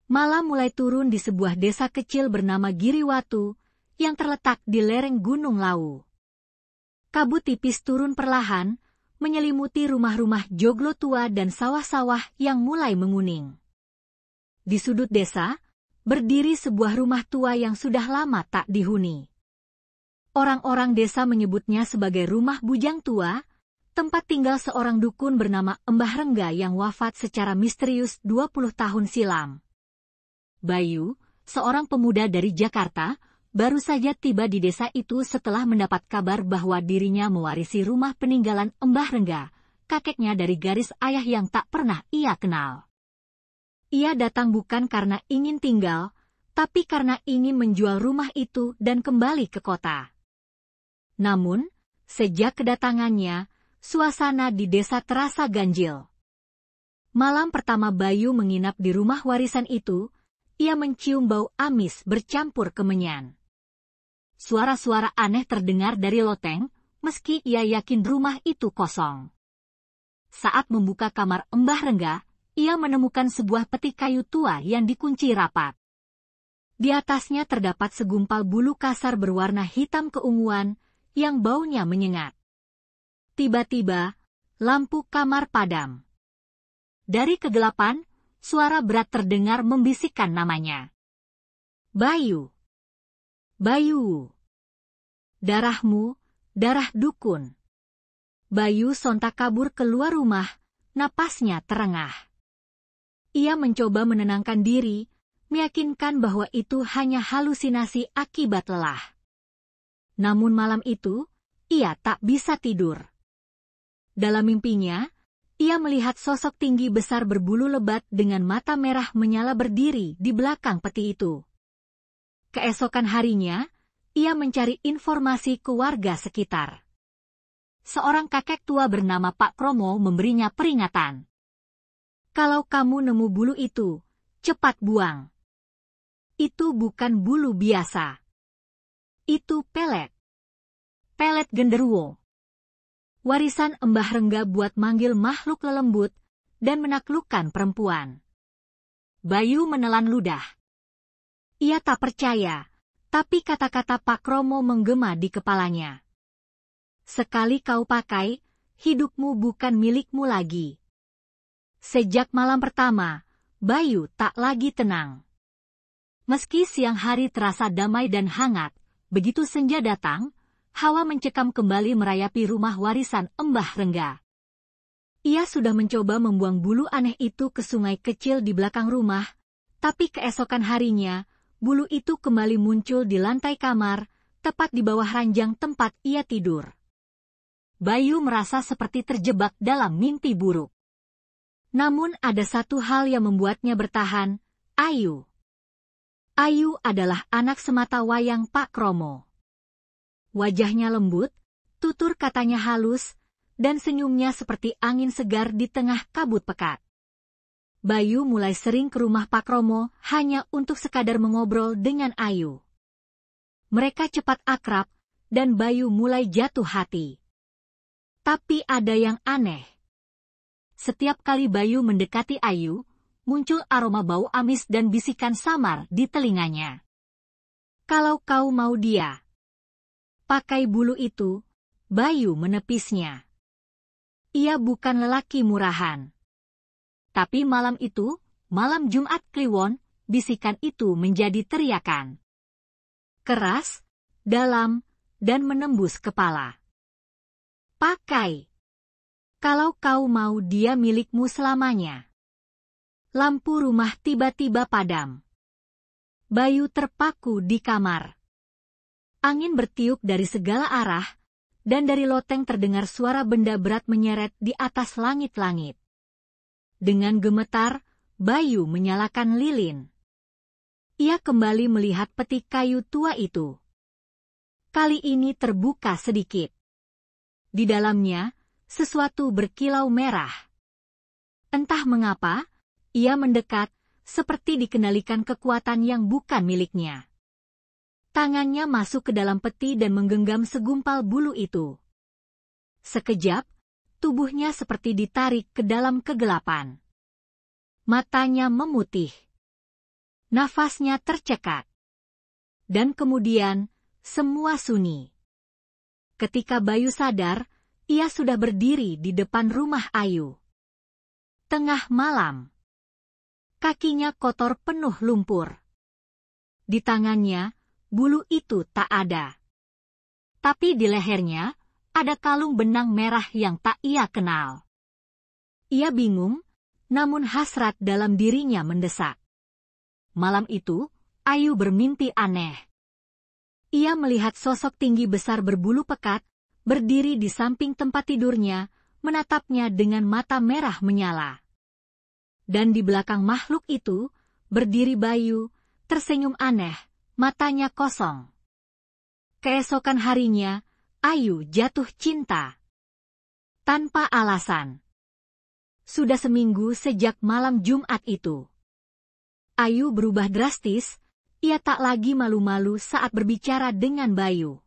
Malam mulai turun di sebuah desa kecil bernama Giriwatu yang terletak di lereng Gunung Lawu. Kabut tipis turun perlahan, menyelimuti rumah-rumah joglo tua dan sawah-sawah yang mulai menguning. Di sudut desa, berdiri sebuah rumah tua yang sudah lama tak dihuni. Orang-orang desa menyebutnya sebagai rumah bujang tua, tempat tinggal seorang dukun bernama Mbah Rengga yang wafat secara misterius 20 tahun silam. Bayu, seorang pemuda dari Jakarta, baru saja tiba di desa itu setelah mendapat kabar bahwa dirinya mewarisi rumah peninggalan Mbah Rengga, kakeknya dari garis ayah yang tak pernah ia kenal. Ia datang bukan karena ingin tinggal, tapi karena ingin menjual rumah itu dan kembali ke kota. Namun, sejak kedatangannya, suasana di desa terasa ganjil. Malam pertama Bayu menginap di rumah warisan itu, ia mencium bau amis bercampur kemenyan. Suara-suara aneh terdengar dari loteng, meski ia yakin rumah itu kosong. Saat membuka kamar Mbah Rengga, ia menemukan sebuah peti kayu tua yang dikunci rapat. Di atasnya terdapat segumpal bulu kasar berwarna hitam keunguan, yang baunya menyengat. Tiba-tiba, lampu kamar padam. Dari kegelapan, suara berat terdengar membisikkan namanya. Bayu. Bayu. Darahmu, darah dukun. Bayu sontak kabur keluar rumah, napasnya terengah. Ia mencoba menenangkan diri, meyakinkan bahwa itu hanya halusinasi akibat lelah. Namun malam itu, ia tak bisa tidur. Dalam mimpinya, ia melihat sosok tinggi besar berbulu lebat dengan mata merah menyala berdiri di belakang peti itu. Keesokan harinya, ia mencari informasi ke warga sekitar. Seorang kakek tua bernama Pak Kromo memberinya peringatan. Kalau kamu nemu bulu itu, cepat buang. Itu bukan bulu biasa. Itu pelet. Pelet genderuwo. Warisan Mbah Rengga buat manggil makhluk lelembut dan menaklukkan perempuan. Bayu menelan ludah. Ia tak percaya, tapi kata-kata Pak Kromo menggema di kepalanya. Sekali kau pakai, hidupmu bukan milikmu lagi. Sejak malam pertama, Bayu tak lagi tenang. Meski siang hari terasa damai dan hangat, begitu senja datang, hawa mencekam kembali merayapi rumah warisan Mbah Rengga. Ia sudah mencoba membuang bulu aneh itu ke sungai kecil di belakang rumah, tapi keesokan harinya, bulu itu kembali muncul di lantai kamar, tepat di bawah ranjang tempat ia tidur. Bayu merasa seperti terjebak dalam mimpi buruk. Namun ada satu hal yang membuatnya bertahan, Ayu. Ayu adalah anak sematawayang Pak Kromo. Wajahnya lembut, tutur katanya halus, dan senyumnya seperti angin segar di tengah kabut pekat. Bayu mulai sering ke rumah Pak Kromo hanya untuk sekadar mengobrol dengan Ayu. Mereka cepat akrab, dan Bayu mulai jatuh hati. Tapi ada yang aneh. Setiap kali Bayu mendekati Ayu, muncul aroma bau amis dan bisikan samar di telinganya. Kalau kau mau dia pakai bulu itu, Bayu menepisnya. Ia bukan lelaki murahan. Tapi malam itu, malam Jumat Kliwon, bisikan itu menjadi teriakan. Keras, dalam, dan menembus kepala. Pakai. Kalau kau mau dia milikmu selamanya. Lampu rumah tiba-tiba padam. Bayu terpaku di kamar. Angin bertiup dari segala arah, dan dari loteng terdengar suara benda berat menyeret di atas langit-langit. Dengan gemetar, Bayu menyalakan lilin. Ia kembali melihat peti kayu tua itu. Kali ini terbuka sedikit. Di dalamnya, sesuatu berkilau merah. Entah mengapa, ia mendekat, seperti dikendalikan kekuatan yang bukan miliknya. Tangannya masuk ke dalam peti dan menggenggam segumpal bulu itu. Sekejap, tubuhnya seperti ditarik ke dalam kegelapan. Matanya memutih. Nafasnya tercekat. Dan kemudian, semua sunyi. Ketika Bayu sadar, ia sudah berdiri di depan rumah Ayu. Tengah malam. Kakinya kotor penuh lumpur. Di tangannya, bulu itu tak ada. Tapi di lehernya, ada kalung benang merah yang tak ia kenal. Ia bingung, namun hasrat dalam dirinya mendesak. Malam itu, Ayu bermimpi aneh. Ia melihat sosok tinggi besar berbulu pekat, berdiri di samping tempat tidurnya, menatapnya dengan mata merah menyala. Dan di belakang makhluk itu, berdiri Bayu, tersenyum aneh, matanya kosong. Keesokan harinya, Ayu jatuh cinta. Tanpa alasan. Sudah seminggu sejak malam Jumat itu. Ayu berubah drastis, ia tak lagi malu-malu saat berbicara dengan Bayu.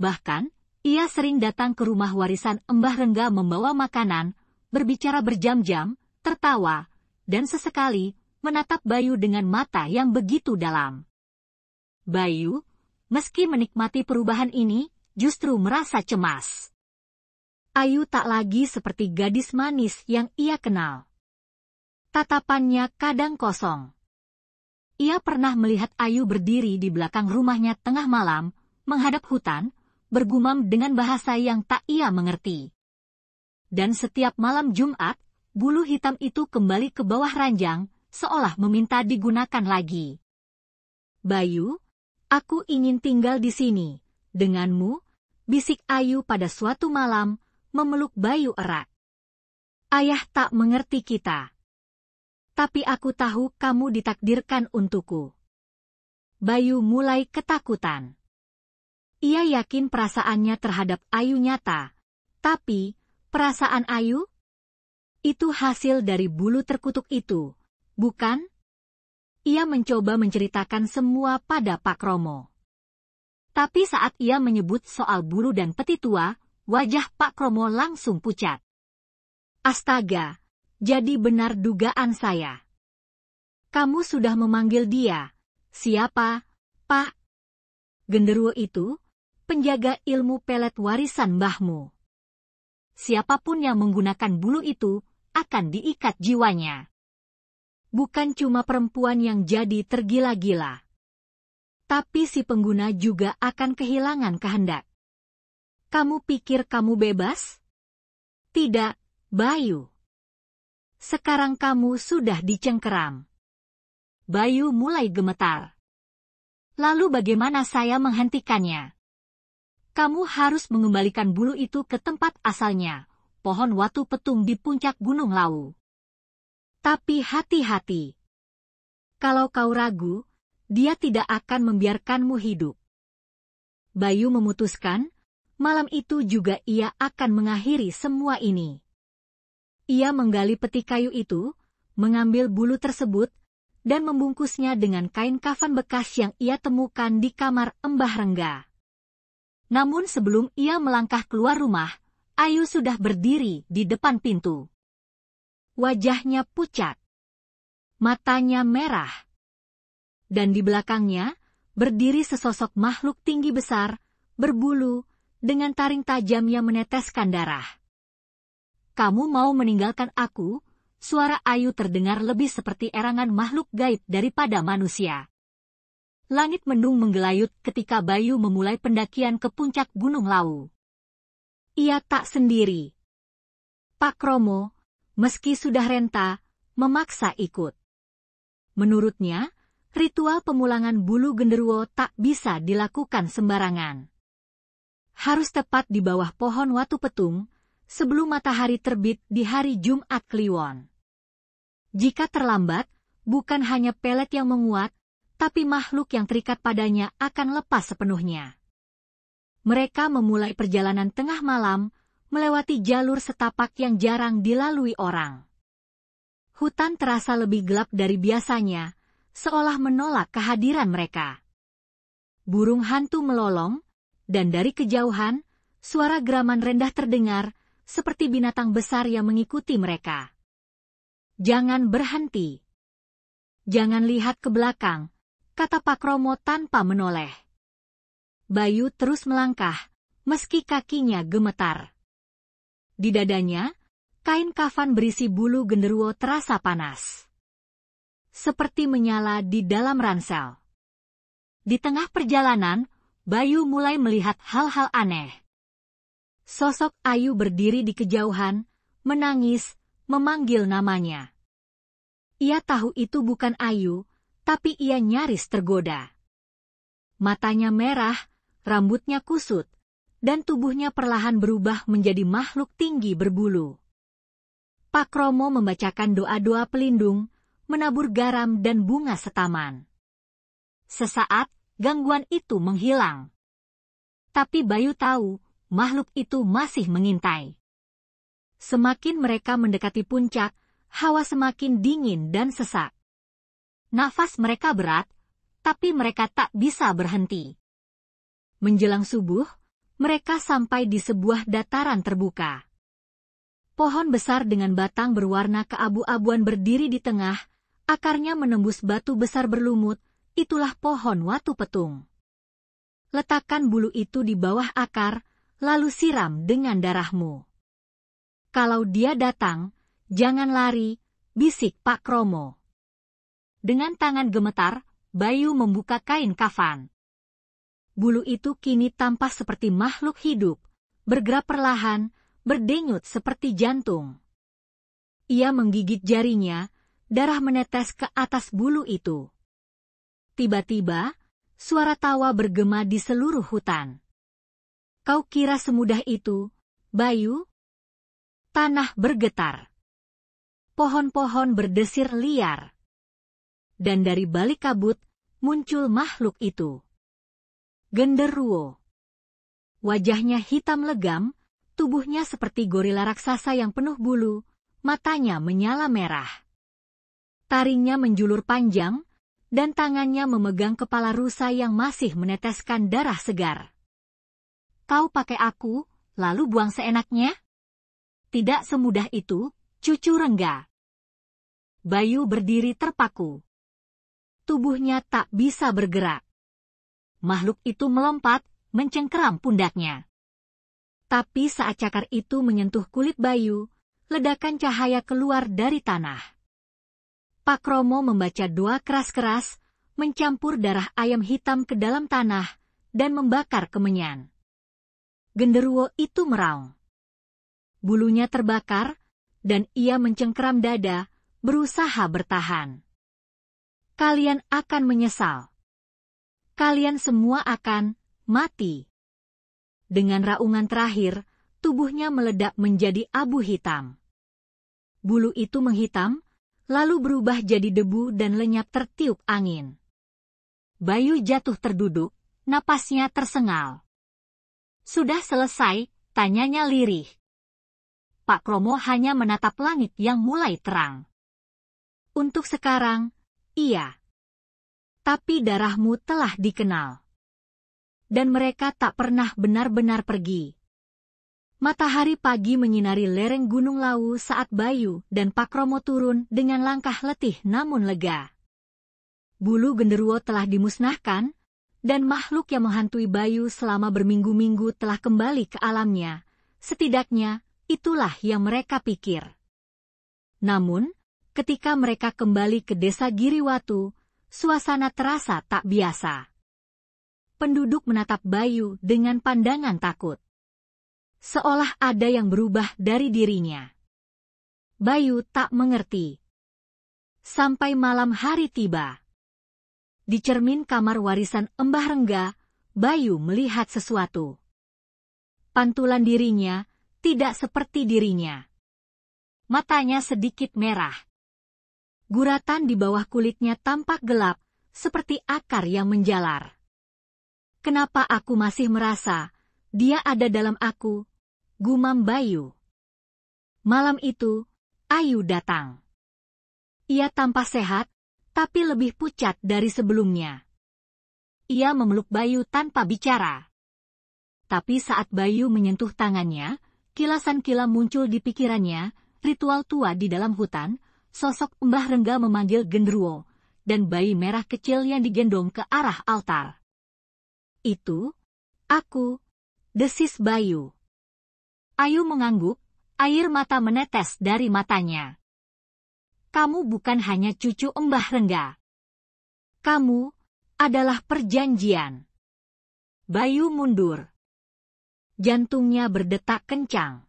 Bahkan, ia sering datang ke rumah warisan Mbah Rengga membawa makanan, berbicara berjam-jam, tertawa, dan sesekali menatap Bayu dengan mata yang begitu dalam. Bayu, meski menikmati perubahan ini, justru merasa cemas. Ayu tak lagi seperti gadis manis yang ia kenal. Tatapannya kadang kosong. Ia pernah melihat Ayu berdiri di belakang rumahnya tengah malam, menghadap hutan, bergumam dengan bahasa yang tak ia mengerti. Dan setiap malam Jumat, bulu hitam itu kembali ke bawah ranjang, seolah meminta digunakan lagi. Bayu, aku ingin tinggal di sini, denganmu, bisik Ayu pada suatu malam, memeluk Bayu erat. Ayah tak mengerti kita. Tapi aku tahu kamu ditakdirkan untukku. Bayu mulai ketakutan. Ia yakin perasaannya terhadap Ayu nyata, tapi perasaan Ayu? Itu hasil dari bulu terkutuk itu, bukan? Ia mencoba menceritakan semua pada Pak Kromo. Tapi saat ia menyebut soal bulu dan peti tua, wajah Pak Kromo langsung pucat. Astaga, jadi benar dugaan saya. Kamu sudah memanggil dia. Siapa, Pak? Genderuwo itu, penjaga ilmu pelet warisan mbahmu. Siapapun yang menggunakan bulu itu, akan diikat jiwanya. Bukan cuma perempuan yang jadi tergila-gila. Tapi si pengguna juga akan kehilangan kehendak. Kamu pikir kamu bebas? Tidak, Bayu. Sekarang kamu sudah dicengkeram. Bayu mulai gemetar. Lalu bagaimana saya menghentikannya? Kamu harus mengembalikan bulu itu ke tempat asalnya, pohon watu petung di puncak Gunung Lawu. Tapi hati-hati. Kalau kau ragu, dia tidak akan membiarkanmu hidup. Bayu memutuskan, malam itu juga ia akan mengakhiri semua ini. Ia menggali peti kayu itu, mengambil bulu tersebut, dan membungkusnya dengan kain kafan bekas yang ia temukan di kamar Mbah Rengga. Namun sebelum ia melangkah keluar rumah, Ayu sudah berdiri di depan pintu. Wajahnya pucat. Matanya merah. Dan di belakangnya, berdiri sesosok makhluk tinggi besar, berbulu, dengan taring tajam yang meneteskan darah. Kamu mau meninggalkan aku? Suara Ayu terdengar lebih seperti erangan makhluk gaib daripada manusia. Langit mendung menggelayut ketika Bayu memulai pendakian ke puncak Gunung Lawu. Ia tak sendiri. Pak Kromo, meski sudah renta, memaksa ikut. Menurutnya, ritual pemulangan bulu genderuwo tak bisa dilakukan sembarangan. Harus tepat di bawah pohon watu petung, sebelum matahari terbit di hari Jumat Kliwon. Jika terlambat, bukan hanya pelet yang menguat, tapi makhluk yang terikat padanya akan lepas sepenuhnya. Mereka memulai perjalanan tengah malam, melewati jalur setapak yang jarang dilalui orang. Hutan terasa lebih gelap dari biasanya, seolah menolak kehadiran mereka. Burung hantu melolong, dan dari kejauhan, suara geraman rendah terdengar, seperti binatang besar yang mengikuti mereka. Jangan berhenti. Jangan lihat ke belakang, kata Pakromo tanpa menoleh. Bayu terus melangkah, meski kakinya gemetar. Di dadanya, kain kafan berisi bulu genderuwo terasa panas. Seperti menyala di dalam ransel. Di tengah perjalanan, Bayu mulai melihat hal-hal aneh. Sosok Ayu berdiri di kejauhan, menangis, memanggil namanya. Ia tahu itu bukan Ayu, tapi ia nyaris tergoda. Matanya merah, rambutnya kusut, dan tubuhnya perlahan berubah menjadi makhluk tinggi berbulu. Pakromo membacakan doa-doa pelindung, menabur garam dan bunga setaman. Sesaat, gangguan itu menghilang. Tapi Bayu tahu, makhluk itu masih mengintai. Semakin mereka mendekati puncak, hawa semakin dingin dan sesak. Nafas mereka berat, tapi mereka tak bisa berhenti. Menjelang subuh, mereka sampai di sebuah dataran terbuka. Pohon besar dengan batang berwarna keabu-abuan berdiri di tengah, akarnya menembus batu besar berlumut, itulah pohon watu petung. Letakkan bulu itu di bawah akar, lalu siram dengan darahmu. Kalau dia datang, jangan lari, bisik Pakromo. Dengan tangan gemetar, Bayu membuka kain kafan. Bulu itu kini tampak seperti makhluk hidup, bergerak perlahan, berdenyut seperti jantung. Ia menggigit jarinya, darah menetes ke atas bulu itu. Tiba-tiba, suara tawa bergema di seluruh hutan. Kau kira semudah itu, Bayu? Tanah bergetar. Pohon-pohon berdesir liar. Dan dari balik kabut, muncul makhluk itu. Genderuwo. Wajahnya hitam legam, tubuhnya seperti gorila raksasa yang penuh bulu, matanya menyala merah. Taringnya menjulur panjang, dan tangannya memegang kepala rusa yang masih meneteskan darah segar. Kau pakai aku, lalu buang seenaknya? Tidak semudah itu, cucu Rengga. Bayu berdiri terpaku. Tubuhnya tak bisa bergerak. Makhluk itu melompat, mencengkeram pundaknya. Tapi saat cakar itu menyentuh kulit Bayu, ledakan cahaya keluar dari tanah. Pakromo membaca doa keras-keras, mencampur darah ayam hitam ke dalam tanah, dan membakar kemenyan. Genderuwo itu meraung. Bulunya terbakar, dan ia mencengkeram dada, berusaha bertahan. Kalian akan menyesal. Kalian semua akan mati. Dengan raungan terakhir, tubuhnya meledak menjadi abu hitam. Bulu itu menghitam, lalu berubah jadi debu dan lenyap tertiup angin. Bayu jatuh terduduk, napasnya tersengal. Sudah selesai, tanyanya lirih. Pakromo hanya menatap langit yang mulai terang. Untuk sekarang, iya. Tapi darahmu telah dikenal. Dan mereka tak pernah benar-benar pergi. Matahari pagi menyinari lereng Gunung Lawu saat Bayu dan Pakromo turun dengan langkah letih namun lega. Bulu genderuwo telah dimusnahkan, dan makhluk yang menghantui Bayu selama berminggu-minggu telah kembali ke alamnya. Setidaknya, itulah yang mereka pikir. Namun, ketika mereka kembali ke desa Giriwatu, suasana terasa tak biasa. Penduduk menatap Bayu dengan pandangan takut. Seolah ada yang berubah dari dirinya. Bayu tak mengerti. Sampai malam hari tiba. Di cermin kamar warisan Embah Rengga, Bayu melihat sesuatu. Pantulan dirinya tidak seperti dirinya. Matanya sedikit merah. Guratan di bawah kulitnya tampak gelap, seperti akar yang menjalar. Kenapa aku masih merasa dia ada dalam aku? Gumam Bayu. Malam itu, Ayu datang. Ia tampak sehat, tapi lebih pucat dari sebelumnya. Ia memeluk Bayu tanpa bicara. Tapi saat Bayu menyentuh tangannya, kilasan kilat muncul di pikirannya, ritual tua di dalam hutan, sosok Mbah Rengga memanggil genderuwo. dan bayi merah kecil yang digendong ke arah altar. Itu, aku, desis Bayu. Ayu mengangguk, air mata menetes dari matanya. Kamu bukan hanya cucu Mbah Rengga. Kamu adalah perjanjian. Bayu mundur. Jantungnya berdetak kencang.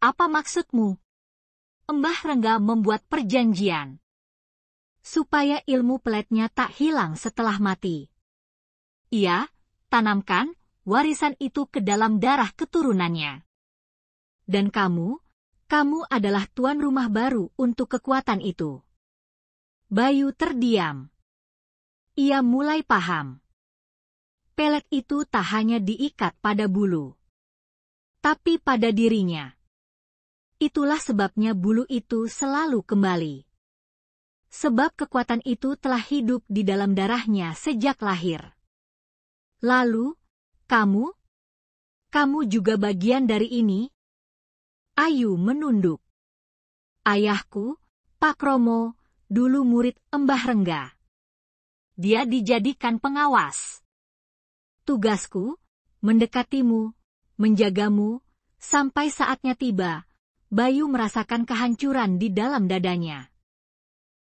Apa maksudmu? Mbah Rengga membuat perjanjian supaya ilmu peletnya tak hilang setelah mati. Ia tanamkan warisan itu ke dalam darah keturunannya. Dan kamu adalah tuan rumah baru untuk kekuatan itu. Bayu terdiam. Ia mulai paham. Pelet itu tak hanya diikat pada bulu, tapi pada dirinya. Itulah sebabnya bulu itu selalu kembali. Sebab kekuatan itu telah hidup di dalam darahnya sejak lahir. Lalu, kamu juga bagian dari ini? Ayu menunduk. Ayahku, Pak Romo, dulu murid Mbah Rengga. Dia dijadikan pengawas. Tugasku, mendekatimu, menjagamu, sampai saatnya tiba. Bayu merasakan kehancuran di dalam dadanya.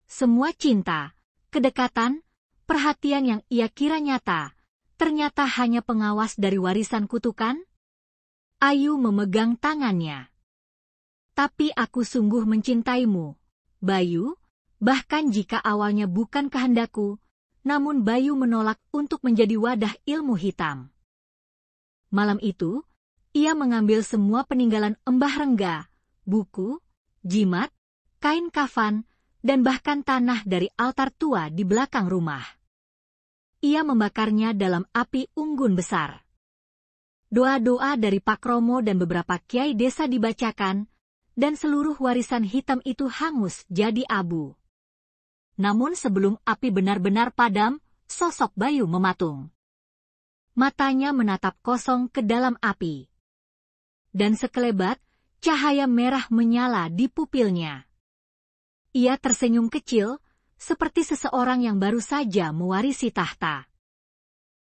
Semua cinta, kedekatan, perhatian yang ia kira nyata, ternyata hanya pengawas dari warisan kutukan? Ayu memegang tangannya. Tapi aku sungguh mencintaimu, Bayu, bahkan jika awalnya bukan kehendakku, namun Bayu menolak untuk menjadi wadah ilmu hitam. Malam itu, ia mengambil semua peninggalan Mbah Rengga, buku, jimat, kain kafan, dan bahkan tanah dari altar tua di belakang rumah. Ia membakarnya dalam api unggun besar. Doa-doa dari Pak Romo dan beberapa kiai desa dibacakan, dan seluruh warisan hitam itu hangus jadi abu. Namun sebelum api benar-benar padam, sosok Bayu mematung. Matanya menatap kosong ke dalam api. Dan sekelebat, cahaya merah menyala di pupilnya. Ia tersenyum kecil, seperti seseorang yang baru saja mewarisi tahta.